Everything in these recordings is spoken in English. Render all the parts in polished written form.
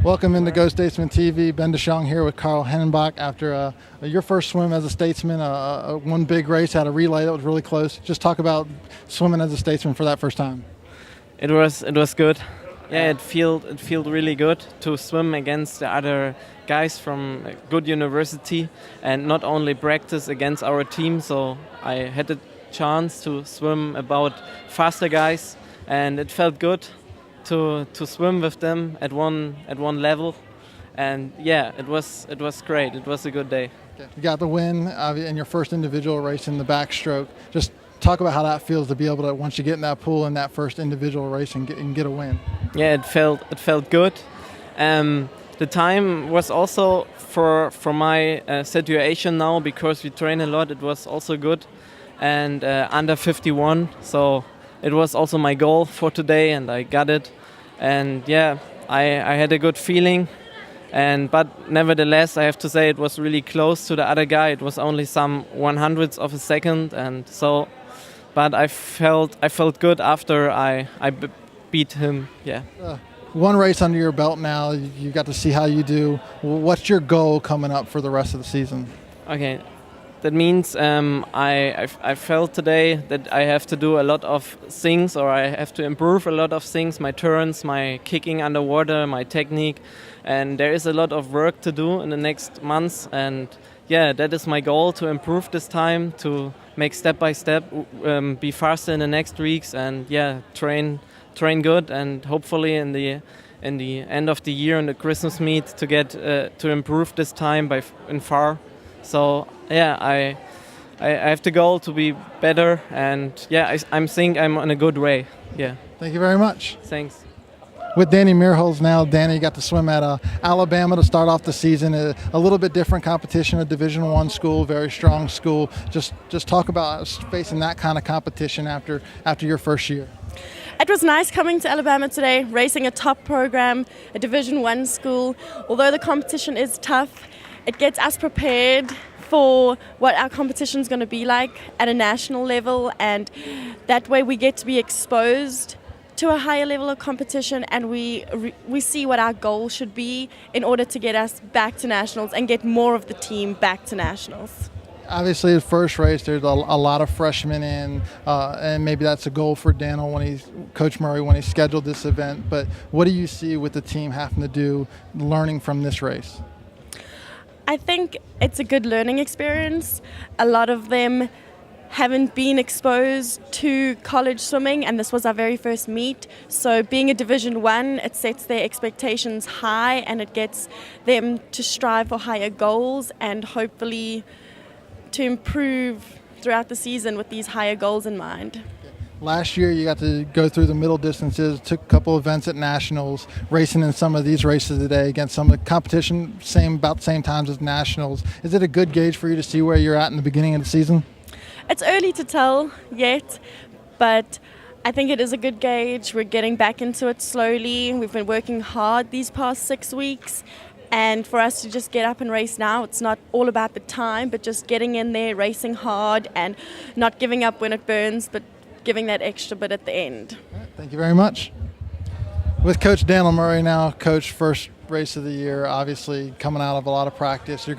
Welcome into Go Statesman TV. Ben DeShong here with Karl Hennebach after your first swim as a statesman, one big race, had a relay that was really close. Just talk about swimming as a statesman for that first time. It was good. Yeah, it felt really good to swim against the other guys from a good university and not only practice against our team. So I had the chance to swim about faster guys, and it felt good to swim with them at one level. And yeah, it was great. It was a good day. You got the win in your first individual race in the backstroke. Just talk about how that feels to be able to, once you get in that pool in that first individual race and get a win. Yeah, it felt good. The time was also for my situation now, because we train a lot. It was also good, and under 51. So it was also my goal for today, and I got it. And yeah, I had a good feeling. But nevertheless, I have to say it was really close to the other guy. It was only some 100ths of a second, and so. But I felt good after I beat him. Yeah. One race under your belt now. You got to see how you do. What's your goal coming up for the rest of the season? Okay, that means I felt today that I have to do a lot of things, or I have to improve a lot of things. My turns, my kicking underwater, my technique, and there is a lot of work to do in the next months. And yeah, that is my goal, to improve this time, to make step by step, be faster in the next weeks, and yeah, train good, and hopefully in the end of the year in the Christmas meet to get to improve this time in far. So yeah, I have the goal to be better, and yeah, I think I'm on a good way. Yeah. Thank you very much. Thanks. With Dani Meerholz now. Dani got to swim at Alabama to start off the season. A little bit different competition, a Division I school, very strong school. Just talk about facing that kind of competition after your first year. It was nice coming to Alabama today, racing a top program, a Division I school. Although the competition is tough, it gets us prepared for what our competition is going to be like at a national level, and that way we get to be exposed to a higher level of competition, and we see what our goal should be in order to get us back to nationals and get more of the team back to nationals. Obviously, the first race, there's a lot of freshmen in, and maybe that's a goal for Daniel Coach Murray, when he scheduled this event. But what do you see with the team having to do, learning from this race? I think it's a good learning experience. A lot of them haven't been exposed to college swimming, and this was our very first meet. So being a Division I, it sets their expectations high, and it gets them to strive for higher goals and hopefully to improve throughout the season with these higher goals in mind. Last year you got to go through the middle distances, took a couple events at nationals, racing in some of these races today against some of the competition about the same times as nationals. Is it a good gauge for you to see where you're at in the beginning of the season? It's early to tell yet, but I think it is a good gauge. We're getting back into it slowly. We've been working hard these past 6 weeks, and for us to just get up and race now, it's not all about the time, but just getting in there, racing hard, and not giving up when it burns, but giving that extra bit at the end. All right, thank you very much. With Coach Daniel Murray now, Coach, first race of the year, obviously coming out of a lot of practice. You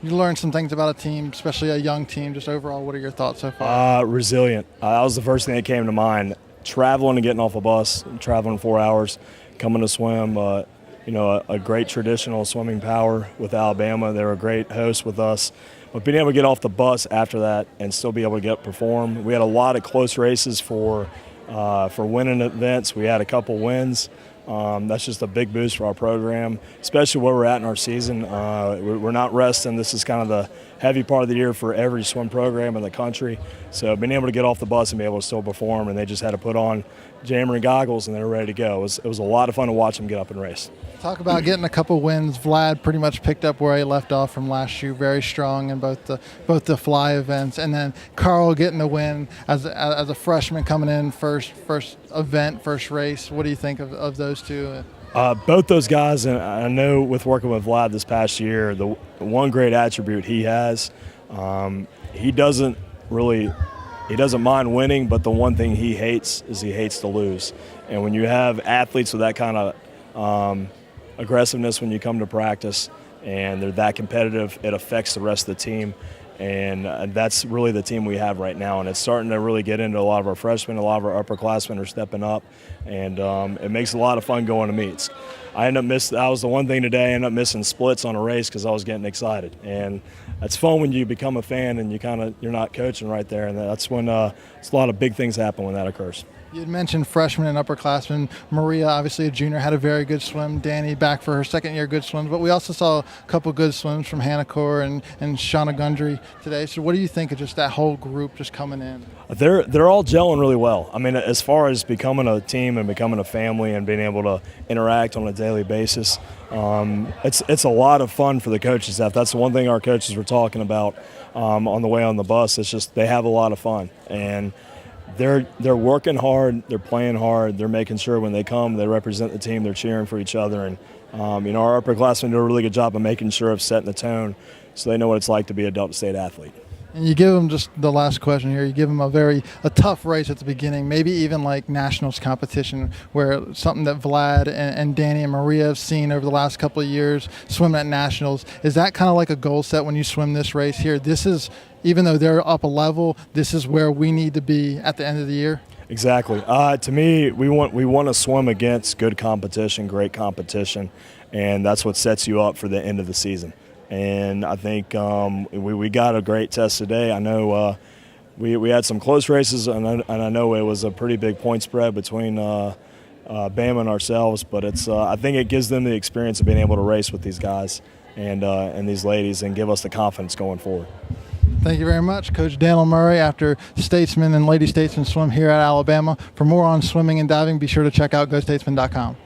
learn some things about a team, especially a young team. Just overall, what are your thoughts so far? Resilient. That was the first thing that came to mind. Traveling and getting off a bus, traveling 4 hours, coming to swim. A great traditional swimming power with Alabama. They're a great host with us. But being able to get off the bus after that and still be able to perform. We had a lot of close races for winning events. We had a couple wins. That's just a big boost for our program, especially where we're at in our season. We're not resting. This is kind of the heavy part of the year for every swim program in the country. So being able to get off the bus and be able to still perform, and they just had to put on jammer and goggles and they were ready to go. It was a lot of fun to watch them get up and race. Talk about getting a couple wins. Vlad pretty much picked up where he left off from last year, very strong in both the fly events, and then Karl getting the win as a freshman coming in first event, first race. What do you think of those two? Both those guys, and I know with working with Vlad this past year, the one great attribute he has, he doesn't mind winning, but the one thing he hates is he hates to lose. And when you have athletes with that kind of aggressiveness when you come to practice, and they're that competitive. It affects the rest of the team. And that's really the team we have right now, and it's starting to really get into a lot of our freshmen. A lot of our upperclassmen are stepping up, and it makes a lot of fun going to meets. That was the one thing today. I ended up missing splits on a race because I was getting excited, and it's fun when you become a fan and you're not coaching right there, and that's when it's a lot of big things happen when that occurs. You had mentioned freshmen and upperclassmen. Maria, obviously a junior, had a very good swim. Dani back for her second year good swims. But we also saw a couple good swims from Hannah Kaur and Shauna Gundry today. So what do you think of just that whole group just coming in? They're all gelling really well. I mean, as far as becoming a team and becoming a family and being able to interact on a daily basis, it's a lot of fun for the coaching staff. That's the one thing our coaches were talking about on the way on the bus. It's just they have a lot of fun. And they're working hard, they're playing hard, they're making sure when they come they represent the team, they're cheering for each other, and our upperclassmen do a really good job of making sure of setting the tone so they know what it's like to be a Delta State athlete. And you give them, just the last question here, you give them a tough race at the beginning, maybe even like nationals competition, where something that Vlad and Dani and Maria have seen over the last couple of years swimming at nationals. Is that kind of like a goal set when you swim this race here? This is, even though they're up a level, this is where we need to be at the end of the year? Exactly. To me, we want to swim against good competition, great competition, and that's what sets you up for the end of the season. And I think we got a great test today. I know we had some close races, and I know it was a pretty big point spread between Bama and ourselves. But I think it gives them the experience of being able to race with these guys and these ladies, and give us the confidence going forward. Thank you very much, Coach Daniel Murray, after Statesman and Lady Statesman swim here at Alabama. For more on swimming and diving, be sure to check out GoStatesman.com.